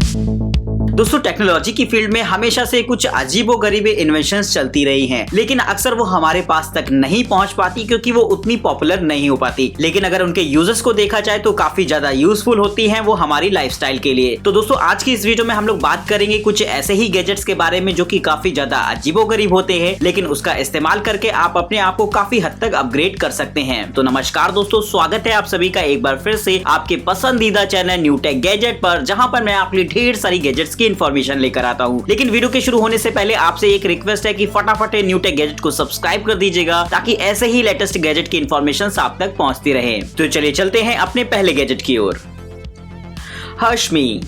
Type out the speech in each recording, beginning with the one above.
दोस्तों टेक्नोलॉजी की फील्ड में हमेशा से कुछ अजीबोगरीब इन्वेंशंस चलती रही हैं, लेकिन अक्सर वो हमारे पास तक नहीं पहुंच पाती क्योंकि वो उतनी पॉपुलर नहीं हो पाती। लेकिन अगर उनके यूजर्स को देखा जाए तो काफी ज्यादा यूजफुल होती हैं वो हमारी लाइफस्टाइल के लिए। तो दोस्तों आज की इस वीडियो में हम लोग बात करेंगे कुछ ऐसे ही गैजेट्स के बारे में जो कि काफी ज्यादा अजीबोगरीब होते हैं, लेकिन उसका इस्तेमाल करके आप अपने आप को काफी हद तक अपग्रेड कर सकते हैं। तो नमस्कार दोस्तों, स्वागत है आप सभी का एक बार फिर से आपके पसंदीदा चैनल न्यू टेक गैजेट पर, जहां पर मैं आपके लिए ढेर सारी गैजेट्स की इन्फॉर्मेशन लेकर आता हूं। लेकिन वीडियो के शुरू होने से पहले आपसे एक रिक्वेस्ट है कि फटाफट न्यू टेक गैजेट को सब्सक्राइब कर दीजिएगा ताकि ऐसे ही लेटेस्ट गैजेट की इन्फॉर्मेशन आप तक पहुंचती रहे। तो चलिए चलते हैं अपने पहले गैजेट की ओर। हर्षमी।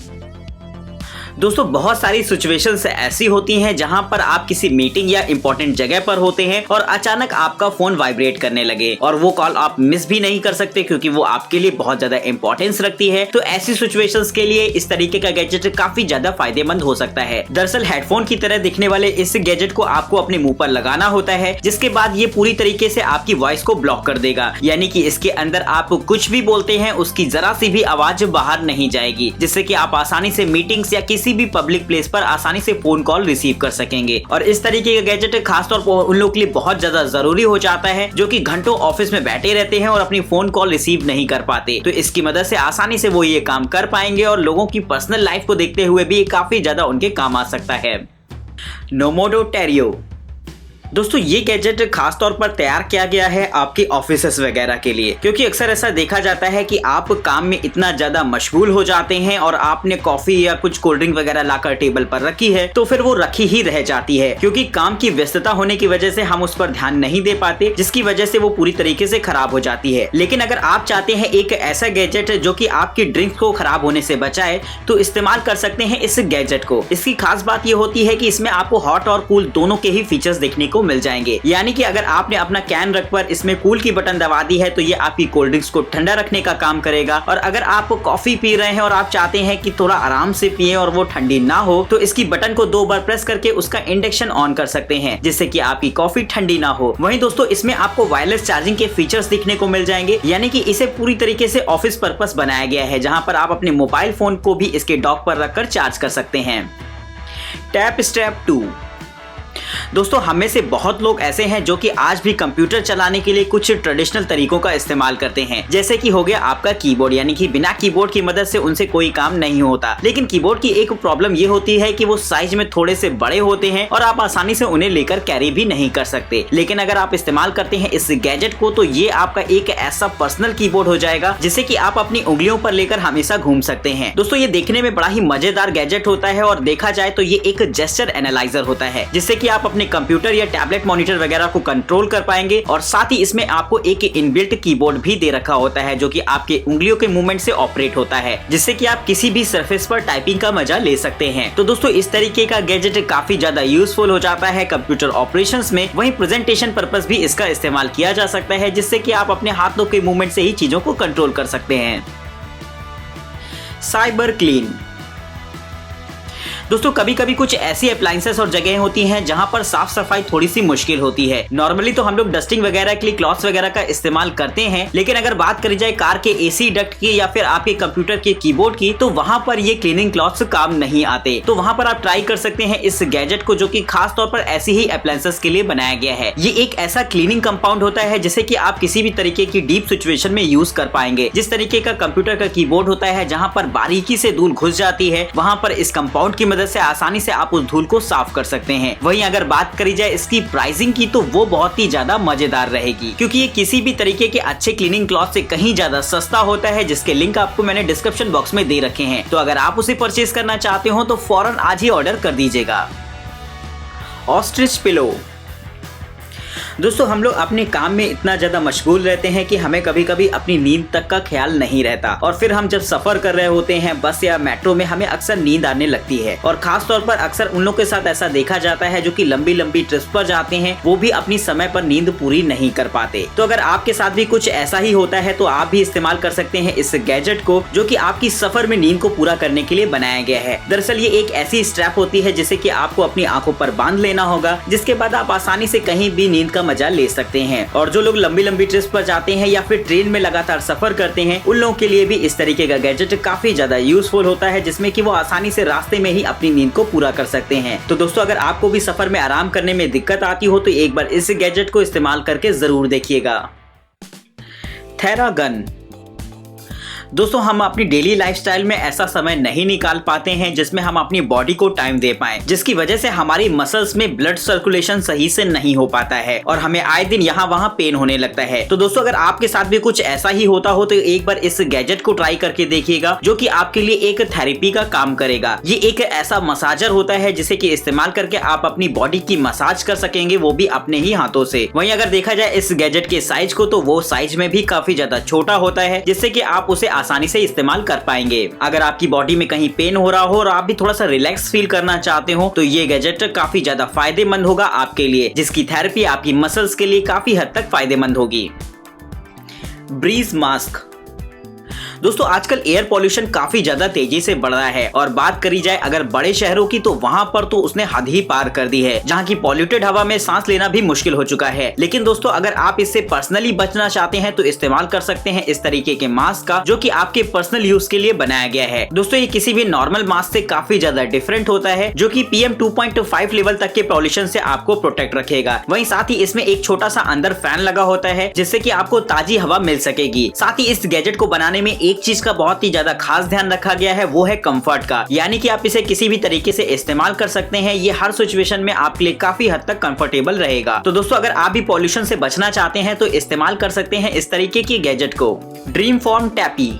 दोस्तों बहुत सारी सिचुएशंस ऐसी होती हैं जहां पर आप किसी मीटिंग या इंपॉर्टेंट जगह पर होते हैं और अचानक आपका फोन वाइब्रेट करने लगे और वो कॉल आप मिस भी नहीं कर सकते क्योंकि वो आपके लिए बहुत ज्यादा इंपॉर्टेंस रखती है। तो ऐसी सिचुएशंस के लिए इस तरीके का गैजेट काफी ज्यादा फायदेमंद हो सकता है। दरअसल हेडफोन की तरह दिखने वाले इस गैजेट को आपको अपने मुंह पर लगाना होता है, जिसके बाद ये पूरी तरीके से आपकी वॉइस को ब्लॉक कर देगा, यानी कि इसके अंदर आप कुछ भी बोलते हैं उसकी जरा सी भी आवाज बाहर नहीं जाएगी, जिससे कि आप आसानी से मीटिंग्स या किसी भी पब्लिक प्लेस पर आसानी से फोन कॉल रिसीव कर सकेंगे। और इस तरीके का गैजेट खासतौर पर उन लोगों के लिए बहुत ज्यादा जरूरी हो जाता है जो कि घंटों ऑफिस में बैठे रहते हैं और अपनी फोन कॉल रिसीव नहीं कर पाते। तो इसकी मदद से आसानी से वो ये काम कर पाएंगे और लोगों की पर्सनल लाइफ को देखते हुए भी काफी ज्यादा उनके काम आ सकता है। नोमोडो टेरियो। दोस्तों ये गैजेट खास तौर पर तैयार किया गया है आपके ऑफिसेस वगैरह के लिए, क्योंकि अक्सर ऐसा देखा जाता है कि आप काम में इतना ज्यादा मशगूल हो जाते हैं और आपने कॉफी या कुछ कोल्ड ड्रिंक वगैरह लाकर टेबल पर रखी है तो फिर वो रखी ही रह जाती है, क्योंकि काम की व्यस्तता होने की वजह से हम उस पर ध्यान नहीं दे पाते, जिसकी वजह से वो पूरी तरीके से खराब हो जाती है। लेकिन अगर आप चाहते हैं एक ऐसा गैजेट जो कि आपकी ड्रिंक को खराब होने से बचाए तो इस्तेमाल कर सकते हैं इस गैजेट को। इसकी खास बात ये होती है कि इसमें आपको हॉट और कूल दोनों के ही फीचर्स देखने को मिल जाएंगे, यानी कि अगर आपने अपना कैन रख पर इसमें कूल की बटन दबा दी है तो ये आपकी कोल्ड ड्रिंक्स को ठंडा रखने का काम करेगा, और अगर आप कॉफी पी रहे हैं और आप चाहते हैं कि थोड़ा आराम से पिए और वो ठंडी ना हो तो इसकी बटन को 2 बार प्रेस करके उसका इंडक्शन ऑन कर सकते हैं, जिससे कि आपकी कॉफी ठंडी ना हो। वहीं दोस्तों इसमें आपको वायरलेस चार्जिंग के फीचर्स दिखने को मिल जाएंगे, यानी कि इसे पूरी तरीके से ऑफिस पर्पस बनाया गया है, जहां पर आप अपने मोबाइल फोन को भी इसके डॉक पर रखकर चार्ज कर सकते हैं। Tap strap 2। दोस्तों हम में से बहुत लोग ऐसे हैं जो कि आज भी कंप्यूटर चलाने के लिए कुछ ट्रेडिशनल तरीकों का इस्तेमाल करते हैं, जैसे कि हो गया आपका कीबोर्ड, यानी कि बिना कीबोर्ड की मदद से उनसे कोई काम नहीं होता। लेकिन कीबोर्ड की एक प्रॉब्लम ये होती है कि वो साइज में थोड़े से बड़े होते हैं और आप आसानी से उन्हें लेकर कैरी भी नहीं कर सकते। लेकिन अगर आप इस्तेमाल करते हैं इस गैजेट को तो ये आपका एक ऐसा पर्सनल कीबोर्ड हो जाएगा जिसे कि आप अपनी उंगलियों पर लेकर हमेशा घूम सकते हैं। दोस्तों ये देखने में बड़ा ही मजेदार गैजेट होता है और देखा जाए तो ये एक जेस्चर एनालाइजर होता है, जिससे कि आप अपने कंप्यूटर या टैबलेट मॉनिटर वगैरह को कंट्रोल कर पाएंगे। और साथ ही इसमें आपको एक इनबिल्ट कीबोर्ड भी दे रखा होता है जो कि आपके उंगलियों के मूवमेंट से ऑपरेट होता है, जिससे कि आप किसी भी सरफेस पर टाइपिंग का मजा ले सकते हैं। तो दोस्तों इस तरीके का गैजेट काफी ज्यादा यूजफुल हो जाता है कंप्यूटर ऑपरेशंस में। वहीं प्रेजेंटेशन पर्पस भी इसका इस्तेमाल किया जा सकता है, जिससे कि आप अपने हाथों के मूवमेंट से ही चीजों को कंट्रोल कर सकते हैं। Cyber clean. दोस्तों कभी कभी कुछ ऐसी अप्लायंसेस और जगह होती हैं जहां पर साफ सफाई थोड़ी सी मुश्किल होती है। नॉर्मली तो हम लोग डस्टिंग वगैरह के लिए क्लॉथ्स वगैरह का इस्तेमाल करते हैं, लेकिन अगर बात करी जाए कार के एसी डक्ट की या फिर आपके कंप्यूटर के कीबोर्ड की तो वहां पर ये क्लीनिंग क्लॉथ्स काम नहीं आते। तो वहां पर आप ट्राई कर सकते हैं इस गैजेट को, जो कि खास तौर पर ऐसी ही अप्लायंसेस के लिए बनाया गया है। ये एक ऐसा क्लीनिंग कंपाउंड होता है जिसे कि आप किसी भी तरीके की डीप सिचुएशन में यूज कर पाएंगे। जिस तरीके का कंप्यूटर का कीबोर्ड होता है जहां पर बारीकी से धूल घुस जाती है, वहां पर इस कंपाउंड की मदद से आसानी से आप उस धूल को साफ कर सकते हैं। वहीं अगर बात करी जाए इसकी प्राइसिंग की तो वो बहुत ही ज्यादा मजेदार रहेगी, क्योंकि ये किसी भी तरीके के अच्छे क्लीनिंग क्लॉथ से कहीं ज्यादा सस्ता होता है, जिसके लिंक आपको मैंने डिस्क्रिप्शन बॉक्स में दे रखे हैं। तो अगर आप उसे परचेज करना चाहते हो तो फौरन आज ही ऑर्डर कर दीजिएगा। Ostrich pillow. दोस्तों हम लोग अपने काम में इतना ज्यादा मशगूल रहते हैं कि हमें कभी कभी अपनी नींद तक का ख्याल नहीं रहता, और फिर हम जब सफर कर रहे होते हैं बस या मेट्रो में हमें अक्सर नींद आने लगती है। और खास तौर पर अक्सर उन लोगों के साथ ऐसा देखा जाता है जो कि लंबी लंबी ट्रिप्स पर जाते हैं, वो भी अपनी समय पर नींद पूरी नहीं कर पाते। तो अगर आपके साथ भी कुछ ऐसा ही होता है तो आप भी इस्तेमाल कर सकते हैं इस गैजेट को, जो कि आपकी सफर में नींद को पूरा करने के लिए बनाया गया है। दरअसल ये एक ऐसी स्ट्रैप होती है जिसे कि आपको अपनी आंखों पर बांध लेना होगा, जिसके बाद आप आसानी से कहीं भी नींद का मजा ले सकते हैं। और जो लोग लंबी लंबी ट्रिप्स पर जाते हैं या फिर ट्रेन में लगातार सफर करते हैं, उन लोगों के लिए भी इस तरीके का गैजेट काफी ज्यादा यूजफुल होता है, जिसमें कि वो आसानी से रास्ते में ही अपनी नींद को पूरा कर सकते हैं। तो दोस्तों, अगर आपको भी सफर में आराम करने में दिक्कत आती हो तो एक बार इस गैजेट को इस्तेमाल करके जरूर देखिएगा। थेरागन। दोस्तों, हम अपनी डेली लाइफस्टाइल में ऐसा समय नहीं निकाल पाते हैं जिसमें हम अपनी बॉडी को टाइम दे पाएं, जिसकी वजह से हमारी मसल्स में ब्लड सर्कुलेशन सही से नहीं हो पाता है और हमें आए दिन यहाँ वहाँ पेन होने लगता है। तो दोस्तों, अगर आपके साथ भी कुछ ऐसा ही होता हो तो एक बार इस गैजेट को ट्राई करके देखिएगा, जो कि आपके लिए एक थेरेपी का काम करेगा। ये एक ऐसा मसाजर होता है जिसे कि इस्तेमाल करके आप अपनी बॉडी की मसाज कर सकेंगे, वो भी अपने ही हाथों से। वहीं अगर देखा जाए इस गैजेट के साइज को, तो वो साइज में भी काफी ज्यादा छोटा होता है, जिससे कि आप उसे आसानी से इस्तेमाल कर पाएंगे। अगर आपकी बॉडी में कहीं पेन हो रहा हो और आप भी थोड़ा सा रिलैक्स फील करना चाहते हो तो ये गैजेट काफी ज्यादा फायदेमंद होगा आपके लिए, जिसकी थेरेपी आपकी मसल्स के लिए काफी हद तक फायदेमंद होगी। Breeze mask. दोस्तों, आजकल एयर पॉल्यूशन काफी ज्यादा तेजी से बढ़ रहा है और बात करी जाए अगर बड़े शहरों की तो वहां पर तो उसने हद ही पार कर दी है, जहां की पॉल्यूटेड हवा में सांस लेना भी मुश्किल हो चुका है। लेकिन दोस्तों, अगर आप इससे पर्सनली बचना चाहते हैं तो इस्तेमाल कर सकते हैं इस तरीके के मास्क का, जो कि आपके पर्सनल यूज के लिए बनाया गया है। दोस्तों, ये किसी भी नॉर्मल मास्क से काफी ज्यादा डिफरेंट होता है, जो कि PM 2.5 लेवल तक के पॉल्यूशन से आपको प्रोटेक्ट रखेगा। वहीं साथ ही इसमें एक छोटा सा अंदर फैन लगा होता है, जिससे कि आपको ताजी हवा मिल सकेगी। साथ ही इस गैजेट को बनाने में एक चीज का बहुत ही ज्यादा खास ध्यान रखा गया है, वो है कंफर्ट का, यानी कि आप इसे किसी भी तरीके से इस्तेमाल कर सकते हैं। ये हर सिचुएशन में आपके लिए काफी हद तक कंफर्टेबल रहेगा। तो दोस्तों, अगर आप भी पॉल्यूशन से बचना चाहते हैं तो इस्तेमाल कर सकते हैं इस तरीके की गैजेट को। ड्रीम फॉर्म टैपी।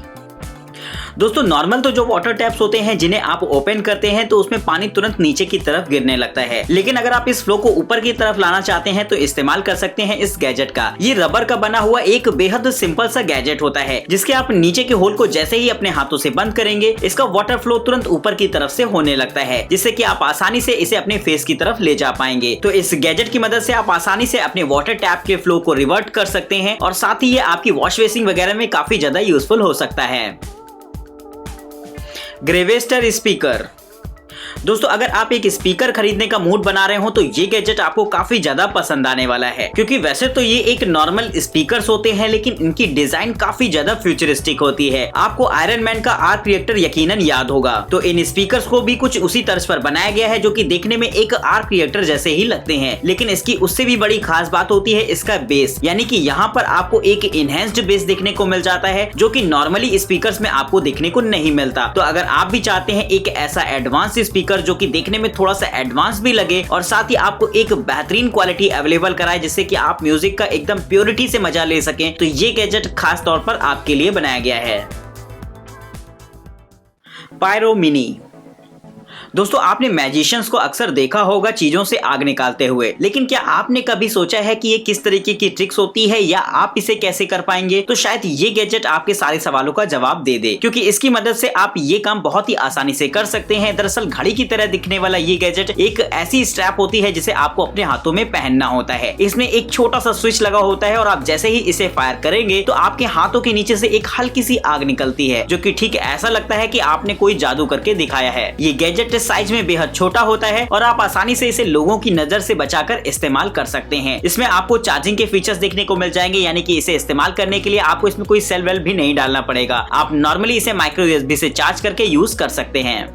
दोस्तों, नॉर्मल तो जो वाटर टैप्स होते हैं जिन्हें आप ओपन करते हैं तो उसमें पानी तुरंत नीचे की तरफ गिरने लगता है, लेकिन अगर आप इस फ्लो को ऊपर की तरफ लाना चाहते हैं तो इस्तेमाल कर सकते हैं इस गैजेट का। ये रबर का बना हुआ एक बेहद सिंपल सा गैजेट होता है, जिसके आप नीचे के होल को जैसे ही अपने हाथों से बंद करेंगे, इसका वाटर फ्लो तुरंत ऊपर की तरफ से होने लगता है, जिससे कि आप आसानी से इसे अपने फेस की तरफ ले जा पाएंगे। तो इस गैजेट की मदद से आप आसानी से अपने वाटर टैप के फ्लो को रिवर्ट कर सकते हैं और साथ ही ये आपकी वॉश बेसिन वगैरह में काफी ज्यादा यूजफुल हो सकता है। ग्रेवेस्टर स्पीकर। दोस्तों, अगर आप एक स्पीकर खरीदने का मूड बना रहे हो तो ये गैजेट आपको काफी ज्यादा पसंद आने वाला है, क्योंकि वैसे तो ये एक नॉर्मल स्पीकर्स होते हैं, लेकिन इनकी डिजाइन काफी ज्यादा फ्यूचरिस्टिक होती है। आपको आयरन मैन का आर्क रिएक्टर यकीनन याद होगा, तो इन स्पीकर्स को भी कुछ उसी तर्ज पर बनाया गया है, जो कि देखने में एक आर्क रिएक्टर जैसे ही लगते हैं। लेकिन इसकी उससे भी बड़ी खास बात होती है इसका बेस, यानी कि यहाँ पर आपको एक इनहेंस्ड बेस देखने को मिल जाता है, जो कि नॉर्मली स्पीकर्स में आपको देखने को नहीं मिलता। तो अगर आप भी चाहते हैं एक ऐसा एडवांस स्पीकर जो कि देखने में थोड़ा सा एडवांस भी लगे और साथ ही आपको एक बेहतरीन क्वालिटी अवेलेबल कराए, जिससे कि आप म्यूजिक का एकदम प्योरिटी से मजा ले सकें, तो ये गैजेट खास तौर पर आपके लिए बनाया गया है। Pyro mini. दोस्तों, आपने मैजिशियंस को अक्सर देखा होगा चीजों से आग निकालते हुए, लेकिन क्या आपने कभी सोचा है कि ये किस तरीके की ट्रिक्स होती है या आप इसे कैसे कर पाएंगे? तो शायद ये गैजेट आपके सारे सवालों का जवाब दे दे, क्योंकि इसकी मदद से आप ये काम बहुत ही आसानी से कर सकते हैं। दरअसल घड़ी की तरह दिखने वाला ये गैजेट एक ऐसी स्ट्रैप होती है जिसे आपको अपने हाथों में पहनना होता है। इसमें एक छोटा सा स्विच लगा होता है और आप जैसे ही इसे फायर करेंगे तो आपके हाथों के नीचे से एक हल्की सी आग निकलती है, जो कि ठीक ऐसा लगता है कि आपने कोई जादू करके दिखाया है। ये गैजेट साइज में बेहद छोटा होता है और आप आसानी से इसे लोगों की नजर से बचाकर इस्तेमाल कर सकते हैं। इसमें आपको चार्जिंग के फीचर्स देखने को मिल जाएंगे, यानी कि इसे इस्तेमाल करने के लिए आपको इसमें कोई सेल वेल भी नहीं डालना पड़ेगा। आप नॉर्मली इसे माइक्रो USB से चार्ज करके यूज कर सकते हैं।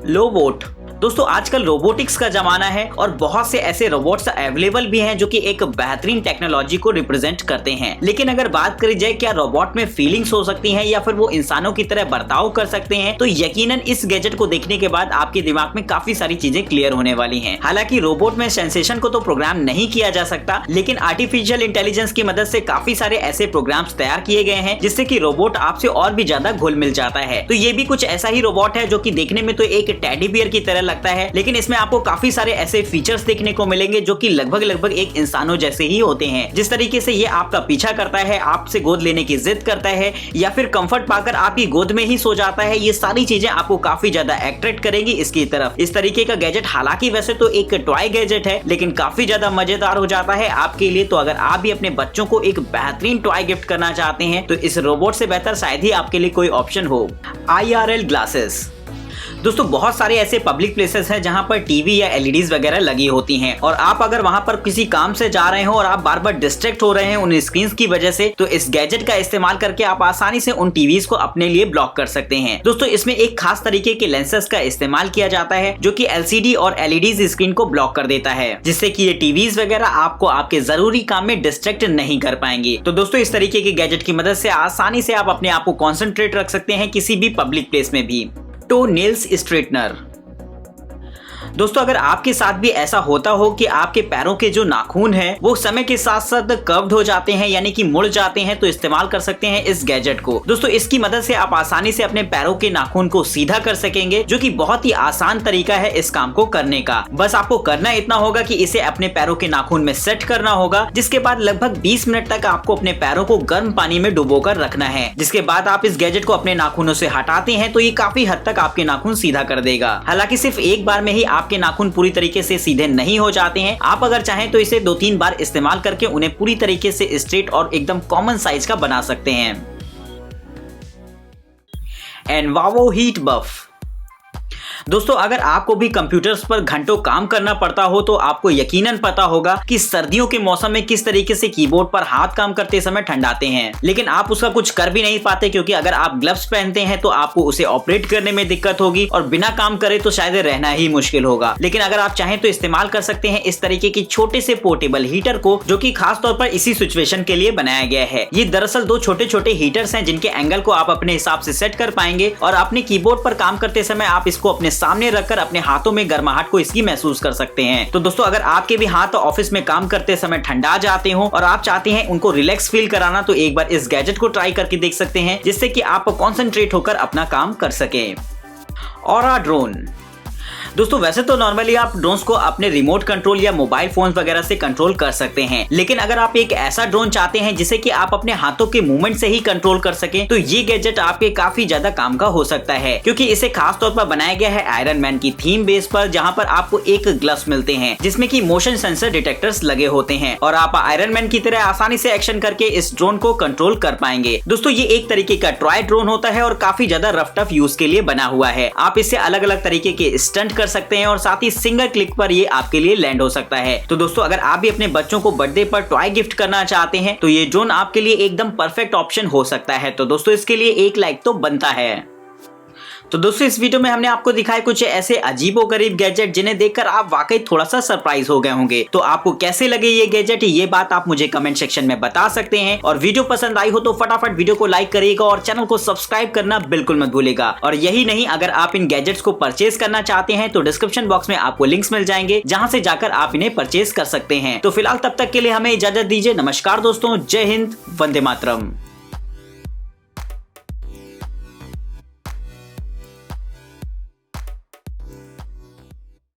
लो वोट। दोस्तों, आजकल रोबोटिक्स का जमाना है और बहुत से ऐसे रोबोट्स अवेलेबल भी हैं जो कि एक बेहतरीन टेक्नोलॉजी को रिप्रेजेंट करते हैं। लेकिन अगर बात करी जाए क्या रोबोट में फीलिंग्स हो सकती हैं या फिर वो इंसानों की तरह बर्ताव कर सकते हैं, तो यकीनन इस गैजेट को देखने के बाद आपके दिमाग में काफी सारी चीजें क्लियर होने वाली हैं। हालांकि रोबोट में सेंसेशन को तो प्रोग्राम नहीं किया जा सकता, लेकिन आर्टिफिशियल इंटेलिजेंस की मदद से काफी सारे ऐसे प्रोग्राम्स तैयार किए गए हैं जिससे कि रोबोट आपसे और भी ज्यादा घुल मिल जाता है। तो ये भी कुछ ऐसा ही रोबोट है जो कि देखने में तो एक टेडी बियर की तरह लगता है, लेकिन इसमें आपको काफी सारे ऐसे फीचर्स देखने को मिलेंगे जो कि लगभग एक इंसानों जैसे ही होते हैं। जिस तरीके से ये आपका पीछा करता है, आपसे गोद लेने की जिद करता है या फिर कंफर्ट पाकर आपकी गोद में ही सो जाता है, ये सारी चीजें आपको काफी ज्यादा अट्रैक्ट करेंगी इसकी तरफ। इस तरीके का गैजेट हालांकि वैसे तो एक टॉय गैजेट है, लेकिन काफी ज्यादा मजेदार हो जाता है आपके लिए। तो अगर आप भी अपने बच्चों को एक बेहतरीन टॉय गिफ्ट करना चाहते हैं तो इस रोबोट से बेहतर शायद ही आपके लिए कोई ऑप्शन हो। IRL glasses. दोस्तों बहुत सारे ऐसे पब्लिक प्लेसेस हैं जहाँ पर टीवी या एलईडीज वगैरह लगी होती हैं और आप अगर वहाँ पर किसी काम से जा रहे हो और आप बार बार डिस्ट्रैक्ट हो रहे हैं उन स्क्रीन की वजह से, तो इस गैजेट का इस्तेमाल करके आप आसानी से उन टीवीज को अपने लिए ब्लॉक कर सकते हैं। दोस्तों इसमें एक खास तरीके के लेंसेज का इस्तेमाल किया जाता है जो कि एलसीडी और एलईडी स्क्रीन को ब्लॉक कर देता है, जिससे कि ये टीवीज वगैरह आपको आपके जरूरी काम में डिस्ट्रैक्ट नहीं कर पाएंगे। तो दोस्तों इस तरीके के गैजेट की मदद से आसानी से आप अपने आप को कॉन्सेंट्रेट रख सकते हैं किसी भी पब्लिक प्लेस में भी। To nails straightener. दोस्तों अगर आपके साथ भी ऐसा होता हो कि आपके पैरों के जो नाखून हैं वो समय के साथ साथ कर्व्ड हो जाते हैं यानी कि मुड़ जाते हैं, तो इस्तेमाल कर सकते हैं इस गैजेट को। दोस्तों इसकी मदद से आप आसानी से अपने पैरों के नाखून को सीधा कर सकेंगे, जो कि बहुत ही आसान तरीका है इस काम को करने का। बस आपको करना इतना होगा कि इसे अपने पैरों के नाखून में सेट करना होगा, जिसके बाद लगभग 20 मिनट तक आपको अपने पैरों को गर्म पानी में डुबोकर रखना है। जिसके बाद आप इस गैजेट को अपने नाखूनों से हटाते हैं तो ये काफी हद तक आपके नाखून सीधा कर देगा। हालांकि सिर्फ एक बार में ही आपके नाखून पूरी तरीके से सीधे नहीं हो जाते हैं। आप अगर चाहें तो इसे 2-3 बार इस्तेमाल करके उन्हें पूरी तरीके से स्ट्रेट और एकदम कॉमन साइज का बना सकते हैं। एनवावो हीट बफ। दोस्तों अगर आपको भी कंप्यूटर्स पर घंटों काम करना पड़ता हो तो आपको यकीनन पता होगा कि सर्दियों के मौसम में किस तरीके से कीबोर्ड पर हाथ काम करते समय ठंडाते हैं, लेकिन आप उसका कुछ कर भी नहीं पाते क्योंकि अगर आप ग्लव्स पहनते हैं तो आपको उसे ऑपरेट करने में दिक्कत होगी और बिना काम करे तो शायद रहना ही मुश्किल होगा। लेकिन अगर आप चाहें तो इस्तेमाल कर सकते हैं इस तरीके की छोटे से पोर्टेबल हीटर को, जो कि खास तौर पर इसी सिचुएशन के लिए बनाया गया है। ये दरअसल 2 छोटे छोटे हीटर्स हैं जिनके एंगल को आप अपने हिसाब से सेट कर पाएंगे और अपने कीबोर्ड पर काम करते समय आप इसको अपने सामने रखकर अपने हाथों में गर्माहट को इसकी महसूस कर सकते हैं। तो दोस्तों अगर आपके भी हाथ ऑफिस में काम करते समय ठंडा जाते हो और आप चाहते हैं उनको रिलैक्स फील कराना, तो एक बार इस गैजेट को ट्राई करके देख सकते हैं, जिससे कि आप कॉन्सेंट्रेट होकर अपना काम कर सकें। Aura drone. दोस्तों वैसे तो नॉर्मली आप ड्रोन्स को अपने रिमोट कंट्रोल या मोबाइल फोन वगैरह से कंट्रोल कर सकते हैं, लेकिन अगर आप एक ऐसा ड्रोन चाहते हैं जिसे कि आप अपने हाथों के मूवमेंट से ही कंट्रोल कर सकें, तो ये गैजेट आपके काफी ज्यादा काम का हो सकता है, क्योंकि इसे खास तौर पर बनाया गया है आयरन मैन की थीम बेस पर, जहां पर आपको एक ग्लव्स मिलते हैं जिसमें कि मोशन सेंसर डिटेक्टर्स लगे होते हैं और आप आयरन मैन की तरह आसानी से एक्शन करके इस ड्रोन को कंट्रोल कर पाएंगे। दोस्तों ये एक तरीके का टॉय ड्रोन होता है और काफी ज्यादा रफ टफ यूज के लिए बना हुआ है। आप इससे अलग अलग तरीके के स्टंट कर सकते हैं और साथ ही सिंगल क्लिक पर ये आपके लिए लैंड हो सकता है। तो दोस्तों अगर आप भी अपने बच्चों को बर्थडे पर टॉय गिफ्ट करना चाहते हैं तो ये ड्रोन आपके लिए एकदम परफेक्ट ऑप्शन हो सकता है। तो दोस्तों इसके लिए एक लाइक तो बनता है। तो दोस्तों इस वीडियो में हमने आपको दिखाए कुछ ऐसे अजीबोगरीब गैजेट जिन्हें देखकर आप वाकई थोड़ा सा सरप्राइज हो गए होंगे। तो आपको कैसे लगे ये गैजेट, ये बात आप मुझे कमेंट सेक्शन में बता सकते हैं। और वीडियो पसंद आई हो तो फटाफट वीडियो को लाइक करिएगा और चैनल को सब्सक्राइब करना बिल्कुल मत भूलिएगा। और यही नहीं, अगर आप इन गैजेट्स को परचेज करना चाहते हैं तो डिस्क्रिप्शन बॉक्स में आपको लिंक्स मिल जाएंगे जहां से जाकर आप इन्हें परचेज कर सकते हैं। तो फिलहाल तब तक के लिए हमें इजाजत दीजिए। नमस्कार दोस्तों, जय हिंद, वंदे मातरम।